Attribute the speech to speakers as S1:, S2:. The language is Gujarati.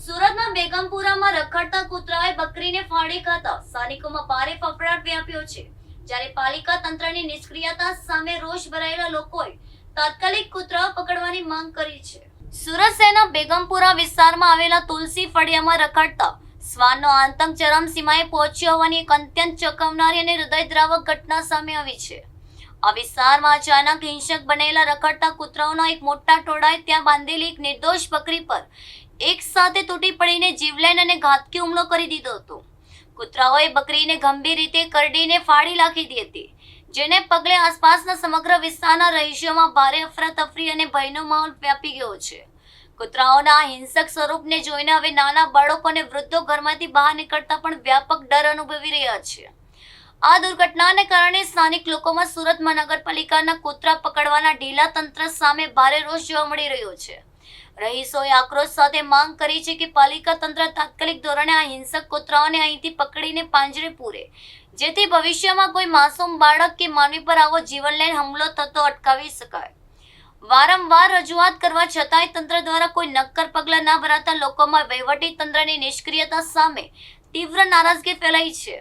S1: સુરતના બેગમપુરામાં રખડતા કૂતરાએ બકરીને ફાડી ખાતા સ્થાનિકોમાં ભારે ફફડાટ વ્યાપ્યો છે. જ્યારે પાલિકા તંત્રની નિષ્ક્રિયતા સામે રોષ ભરાયેલા લોકોએ તાત્કાલિક કૂતરાઓ પકડવાની માંગ કરી છે. સુરત શહેરના બેગમપુરા વિસ્તારમાં આવેલા તુલસી ફળિયામાં રખડતા શ્વાનનો આતંક ચરમસીમાએ પહોંચ્યો હોવાની એક અત્યંત ચોંકાવનારી અને હૃદયદ્રાવક ઘટના સામે આવી છે. આ વિસ્તારમાં અચાનક હિંસક બનેલા રખડતા કૂતરાઓના એક મોટા ટોળાએ ત્યાં બાંધેલી એક નિર્દોષ બકરી પર એક સાથે તૂટી પડીને જીવલેણ અને ઘાતકી હુમલો કરી દીધો હતો. કૂતરાઓએ બકરીને ગંભીર રીતે કરડીને ફાડી નાખી દીધી હતી, જેને પગલે આસપાસના સમગ્ર વિસ્તારના રહીશોમાં ભારે અફરાતફરી અને ભયનો માહોલ વ્યાપી ગયો છે. કૂતરાઓના હિંસક સ્વરૂપને જોઈને હવે નાના બાળકો અને વૃદ્ધો ઘરમાંથી બહાર નીકળતા પણ વ્યાપક ડર અનુભવી રહ્યા છે. આ દુર્ઘટનાને કારણે સ્થાનિક લોકોમાં સુરત મહાનગરપાલિકાના કૂતરા પકડવાના ઢીલા તંત્ર સામે ભારે રોષ જોવા મળી રહ્યો છે. રહીશોએ આક્રોશ સાથે માંગ કરી છે કે પાલિકા તંત્ર તાત્કાલિક ધોરણે આ હિંસક કૂતરાઓને અહીંથી પકડીને પાંજરે પૂરે, જેથી ભવિષ્યમાં કોઈ માસૂમ બાળક કે માનવી પર આવો જીવનલેણ હુમલો થતો અટકાવી શકાય. વારંવાર રજૂઆત કરવા છતાંય તંત્ર દ્વારા કોઈ નક્કર પગલાં ન ભરાતા લોકોમાં વહીવટી તંત્રની નિષ્ક્રિયતા સામે તીવ્ર નારાજગી ફેલાઈ છે.